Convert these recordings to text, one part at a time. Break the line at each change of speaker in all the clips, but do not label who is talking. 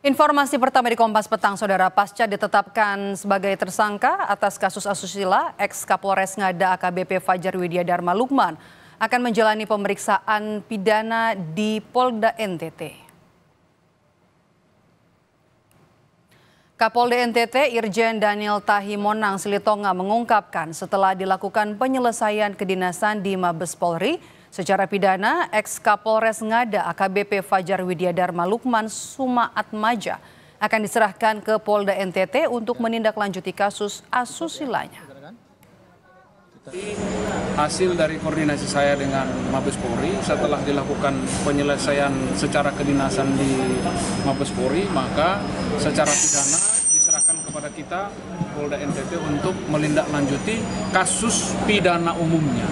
Informasi pertama di Kompas Petang, Saudara. Pasca ditetapkan sebagai tersangka atas kasus asusila, ex-Kapolres Ngada AKBP Fajar Widya Dharma Lukman akan menjalani pemeriksaan pidana di Polda NTT. Kapolda NTT Irjen Daniel Tahimonang Silitonga mengungkapkan setelah dilakukan penyelesaian kedinasan di Mabes Polri, secara pidana, ex-Kapolres Ngada AKBP Fajar Widya Dharma Lukman Sumaatmaja akan diserahkan ke Polda NTT untuk menindaklanjuti kasus asusilanya.
Hasil dari koordinasi saya dengan Mabes Polri, setelah dilakukan penyelesaian secara kedinasan di Mabes Polri, maka secara pidana diserahkan kepada kita Polda NTT untuk menindaklanjuti kasus pidana umumnya.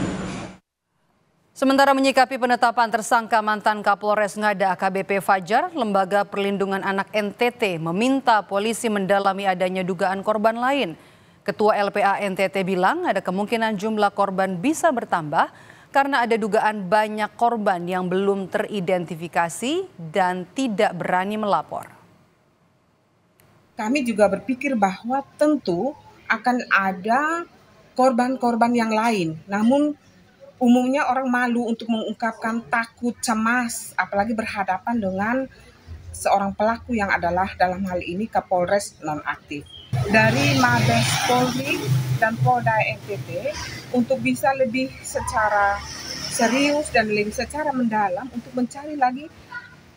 Sementara menyikapi penetapan tersangka mantan Kapolres Ngada AKBP Fajar, Lembaga Perlindungan Anak NTT meminta polisi mendalami adanya dugaan korban lain. Ketua LPA NTT bilang ada kemungkinan jumlah korban bisa bertambah karena ada dugaan banyak korban yang belum teridentifikasi dan tidak berani melapor.
Kami juga berpikir bahwa tentu akan ada korban-korban yang lain, namun umumnya orang malu untuk mengungkapkan, takut, cemas, apalagi berhadapan dengan seorang pelaku yang adalah dalam hal ini Kapolres nonaktif. Dari Mabes Polri dan Polda NTT untuk bisa lebih secara serius dan lebih secara mendalam untuk mencari lagi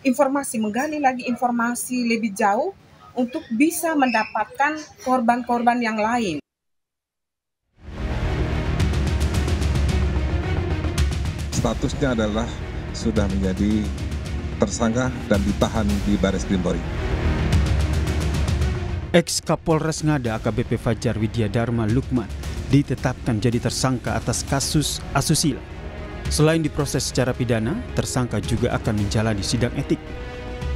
informasi, menggali lagi informasi lebih jauh untuk bisa mendapatkan korban-korban yang lain.
Statusnya adalah sudah menjadi tersangka dan ditahan di Baris Krim Polri.
Ex-Kapolres Ngada AKBP Fajar Widya Dharma Lukman ditetapkan jadi tersangka atas kasus asusila. Selain diproses secara pidana, tersangka juga akan menjalani sidang etik.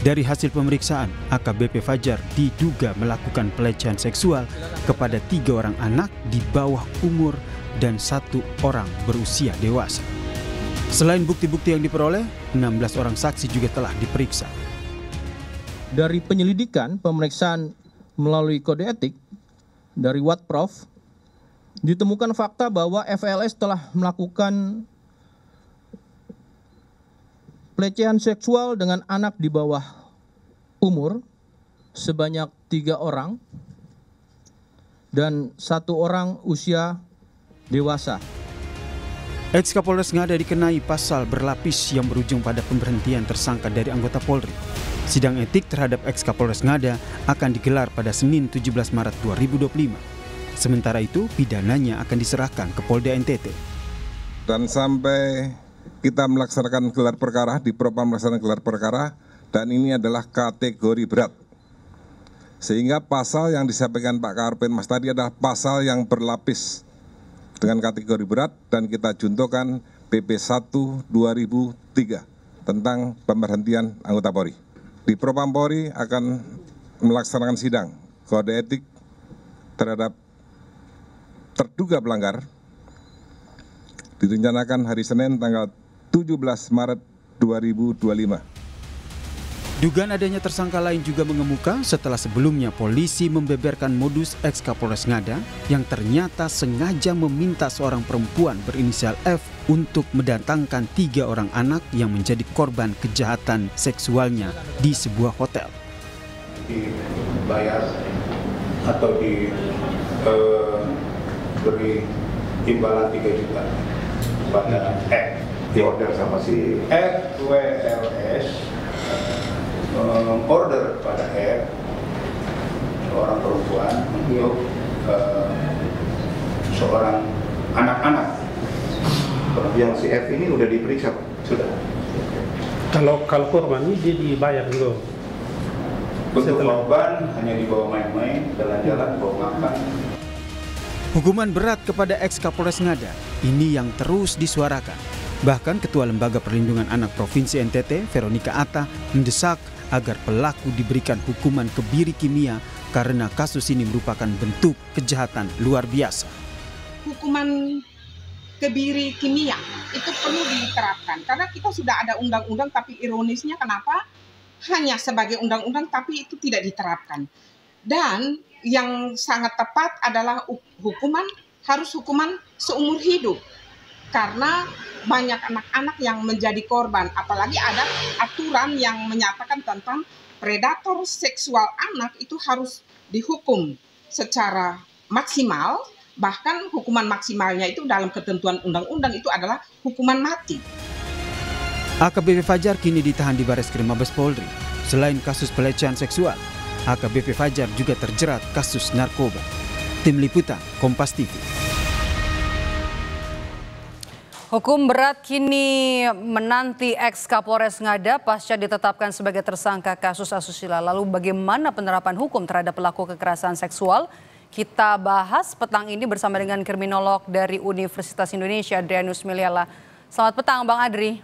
Dari hasil pemeriksaan, AKBP Fajar diduga melakukan pelecehan seksual kepada 3 orang anak di bawah umur dan 1 orang berusia dewasa. Selain bukti-bukti yang diperoleh, 16 orang saksi juga telah diperiksa.
Dari penyelidikan, pemeriksaan melalui kode etik dari Watprof, ditemukan fakta bahwa FLS telah melakukan pelecehan seksual dengan anak di bawah umur sebanyak 3 orang dan 1 orang usia dewasa.
Ex-Kapolres Ngada dikenai pasal berlapis yang berujung pada pemberhentian tersangka dari anggota Polri. Sidang etik terhadap ex-Kapolres Ngada akan digelar pada Senin 17 Maret 2025. Sementara itu, pidananya akan diserahkan ke Polda NTT.
Dan sampai kita melaksanakan gelar perkara, di Propam melaksanakan gelar perkara, dan ini adalah kategori berat. Sehingga pasal yang disampaikan Pak Karpen Mas tadi adalah pasal yang berlapis dengan kategori berat, dan kita juntokan PP 1 2003 tentang pemberhentian anggota Polri. Di Propam Polri akan melaksanakan sidang kode etik terhadap terduga pelanggar direncanakan hari Senin tanggal 17 Maret 2025.
Dugaan adanya tersangka lain juga mengemuka setelah sebelumnya polisi membeberkan modus ex-Kapolres Ngada yang ternyata sengaja meminta seorang perempuan berinisial F untuk mendatangkan 3 orang anak yang menjadi korban kejahatan seksualnya di sebuah hotel.
Dibayar atau diberi imbalan 3 juta pada F, diorder sama si F, WLS, order pada R, seorang perempuan untuk seorang anak-anak. Yang si F ini udah diperiksa, sudah.
Kalau korban ini dia dibayar dulu.
Bentuk korban hanya dibawa main-main, jalan-jalan, bawa makan.
Hukuman berat kepada ex-Kapolres Ngada ini yang terus disuarakan. Bahkan Ketua Lembaga Perlindungan Anak Provinsi NTT, Veronica Atta, mendesak agar pelaku diberikan hukuman kebiri kimia karena kasus ini merupakan bentuk kejahatan luar biasa.
Hukuman kebiri kimia itu perlu diterapkan karena kita sudah ada undang-undang, tapi ironisnya kenapa hanya sebagai undang-undang tapi itu tidak diterapkan. Dan yang sangat tepat adalah harus hukuman seumur hidup. Karena banyak anak-anak yang menjadi korban, apalagi ada aturan yang menyatakan tentang predator seksual anak itu harus dihukum secara maksimal, bahkan hukuman maksimalnya itu dalam ketentuan undang-undang itu adalah hukuman mati.
AKBP Fajar kini ditahan di Bareskrim Mabes Polri. Selain kasus pelecehan seksual, AKBP Fajar juga terjerat kasus narkoba. Tim Liputan, Kompas TV.
Hukum berat kini menanti ex-Kapolres Ngada pasca ditetapkan sebagai tersangka kasus asusila. Lalu bagaimana penerapan hukum terhadap pelaku kekerasan seksual? Kita bahas petang ini bersama dengan kriminolog dari Universitas Indonesia, Adrianus Meliala. Selamat petang, Bang Adri.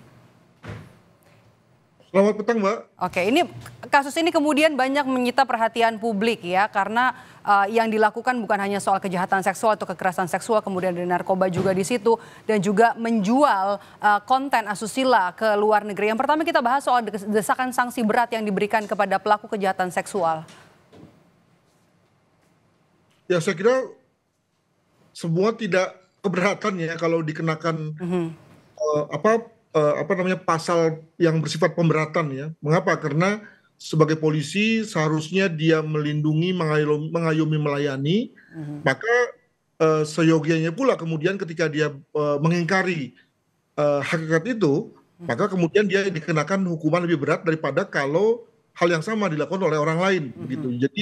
Selamat petang, Mbak.
Oke, ini kasus ini kemudian banyak menyita perhatian publik ya, karena yang dilakukan bukan hanya soal kejahatan seksual atau kekerasan seksual, kemudian ada narkoba juga di situ, dan juga menjual konten asusila ke luar negeri. Yang pertama kita bahas soal desakan sanksi berat yang diberikan kepada pelaku kejahatan seksual.
Ya, saya kira semua tidak keberatan ya kalau dikenakan pasal yang bersifat pemberatan ya. Mengapa? Karena sebagai polisi seharusnya dia melindungi, mengayomi, melayani. Maka seyogianya pula kemudian ketika dia mengingkari hakikat itu, maka kemudian dia dikenakan hukuman lebih berat daripada kalau hal yang sama dilakukan oleh orang lain. Begitu. Jadi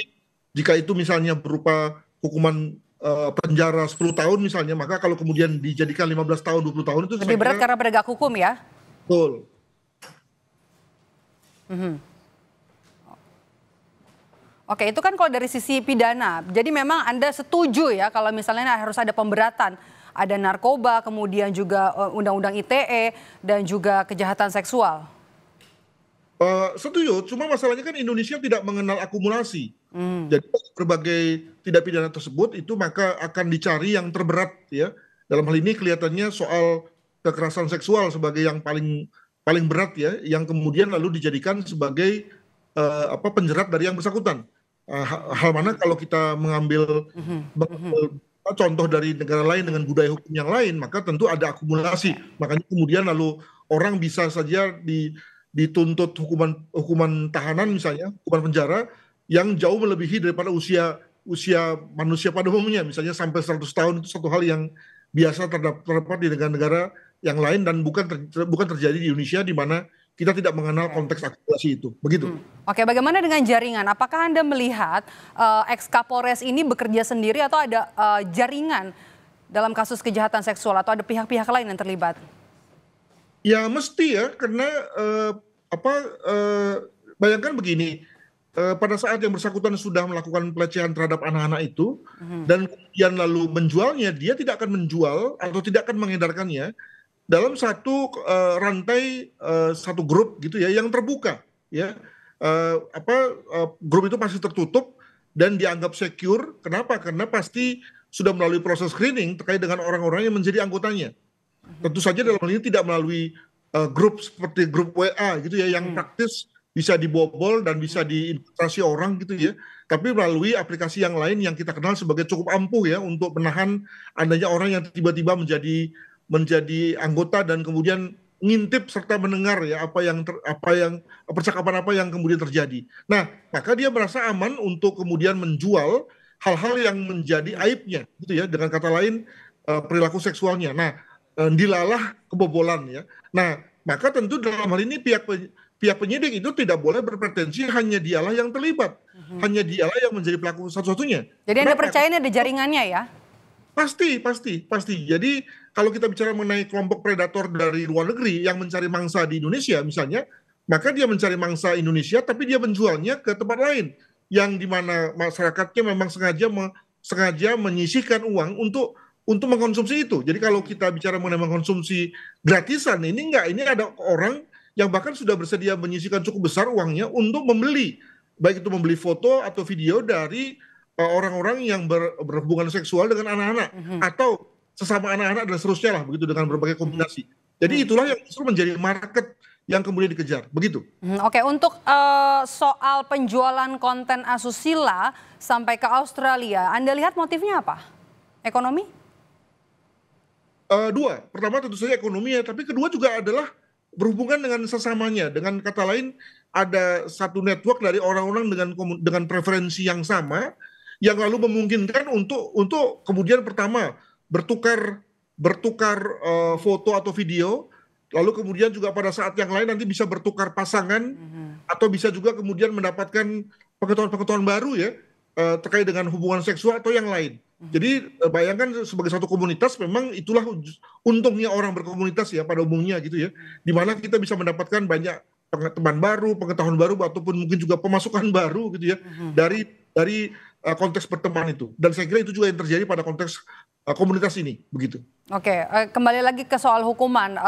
jika itu misalnya berupa hukuman penjara 10 tahun misalnya, maka kalau kemudian dijadikan 15 tahun, 20 tahun itu
lebih berat karena penegak hukum ya?
Betul.
Oke, itu kan kalau dari sisi pidana. Jadi memang Anda setuju ya kalau misalnya harus ada pemberatan. Ada narkoba, kemudian juga undang-undang ITE, dan juga kejahatan seksual.
Setuju, cuma masalahnya kan Indonesia tidak mengenal akumulasi. Jadi berbagai tindak pidana tersebut itu maka akan dicari yang terberat ya. Dalam hal ini kelihatannya soal kekerasan seksual sebagai yang paling berat ya, yang kemudian lalu dijadikan sebagai penjerat dari yang bersangkutan. Hal mana kalau kita mengambil contoh dari negara lain dengan budaya hukum yang lain, maka tentu ada akumulasi. Makanya kemudian lalu orang bisa saja dituntut hukuman tahanan misalnya, hukuman penjara yang jauh melebihi daripada usia manusia pada umumnya, misalnya sampai 100 tahun. Itu satu hal yang biasa terdapat di negara-negara yang lain dan bukan terjadi di Indonesia, di mana kita tidak mengenal konteks akumulasi itu. Begitu.
Oke, bagaimana dengan jaringan? Apakah Anda melihat ex-Kapolres ini bekerja sendiri atau ada jaringan dalam kasus kejahatan seksual atau ada pihak-pihak lain yang terlibat?
Ya mesti ya, karena bayangkan begini, pada saat yang bersangkutan sudah melakukan pelecehan terhadap anak-anak itu, dan kemudian lalu menjualnya, dia tidak akan menjual atau tidak akan mengedarkannya dalam satu rantai, satu grup gitu ya, yang terbuka ya. Grup itu pasti tertutup dan dianggap secure. Kenapa? Karena pasti sudah melalui proses screening terkait dengan orang-orang yang menjadi anggotanya. Tentu saja dalam hal ini tidak melalui grup seperti grup WA gitu ya, yang praktis bisa dibobol dan bisa diinfiltrasi orang gitu ya, tapi melalui aplikasi yang lain yang kita kenal sebagai cukup ampuh ya untuk menahan adanya orang yang tiba-tiba menjadi anggota dan kemudian ngintip serta mendengar ya percakapan apa yang kemudian terjadi. Nah, maka dia merasa aman untuk kemudian menjual hal-hal yang menjadi aibnya gitu ya, dengan kata lain perilaku seksualnya. Nah, dilalah kebobolan ya. Nah, maka tentu dalam hal ini pihak penyidik itu tidak boleh berpretensi hanya dialah yang terlibat, hanya dialah yang menjadi pelaku satu-satunya. Jadi
Anda percaya ini ada jaringannya ya?
Pasti. Jadi kalau kita bicara mengenai kelompok predator dari luar negeri yang mencari mangsa di Indonesia misalnya, maka dia mencari mangsa Indonesia tapi dia menjualnya ke tempat lain, yang dimana masyarakatnya memang sengaja menyisihkan uang untuk mengkonsumsi itu. Jadi kalau kita bicara mengenai mengkonsumsi gratisan, ini ada orang yang bahkan sudah bersedia menyisihkan cukup besar uangnya untuk membeli, baik itu membeli foto atau video dari orang-orang yang berhubungan seksual dengan anak-anak atau sesama anak-anak dan seterusnya lah, begitu, dengan berbagai kombinasi. Jadi itulah yang justru menjadi market yang kemudian dikejar. Begitu.
Oke, untuk soal penjualan konten asusila sampai ke Australia, Anda lihat motifnya apa? Ekonomi?
Dua, pertama tentu saja ekonomi ya, tapi kedua juga adalah berhubungan dengan sesamanya. Dengan kata lain, ada satu network dari orang-orang dengan preferensi yang sama, yang lalu memungkinkan untuk kemudian pertama bertukar foto atau video, lalu kemudian juga pada saat yang lain nanti bisa bertukar pasangan, atau bisa juga kemudian mendapatkan pengetahuan-pengetahuan baru ya terkait dengan hubungan seksual atau yang lain. Jadi bayangkan sebagai satu komunitas, memang itulah untungnya orang berkomunitas ya pada umumnya gitu ya, di mana kita bisa mendapatkan banyak teman baru, pengetahuan baru, ataupun mungkin juga pemasukan baru gitu ya dari konteks pertemanan itu. Dan saya kira itu juga yang terjadi pada konteks komunitas ini, begitu.
Oke, kembali lagi ke soal hukuman.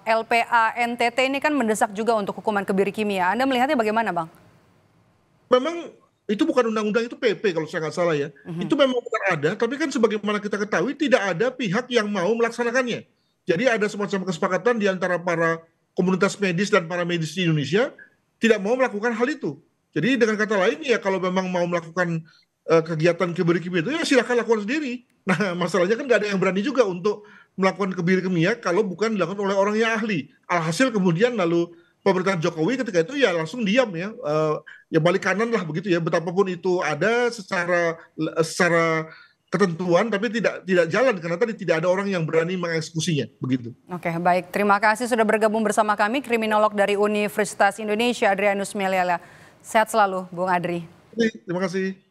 LPA NTT ini kan mendesak juga untuk hukuman kebiri kimia. Anda melihatnya bagaimana, Bang?
Memang itu bukan undang-undang, itu PP kalau saya nggak salah ya. Itu memang bukan ada, tapi kan sebagaimana kita ketahui tidak ada pihak yang mau melaksanakannya. Jadi ada semacam kesepakatan di antara para komunitas medis dan para medis di Indonesia tidak mau melakukan hal itu. Jadi dengan kata lain ya, kalau memang mau melakukan kegiatan kebiri kimia itu ya silakan lakukan sendiri. Nah masalahnya kan nggak ada yang berani juga untuk melakukan kebiri kimia kalau bukan dilakukan oleh orang yang ahli. Alhasil kemudian lalu pemerintahan Jokowi ketika itu ya langsung diam ya, ya balik kanan lah begitu ya, betapapun itu ada secara ketentuan tapi tidak jalan karena tadi tidak ada orang yang berani mengeksekusinya, begitu.
Oke, baik, terima kasih sudah bergabung bersama kami, kriminolog dari Universitas Indonesia Adrianus Meliala. Sehat selalu Bung Adri.
Terima kasih.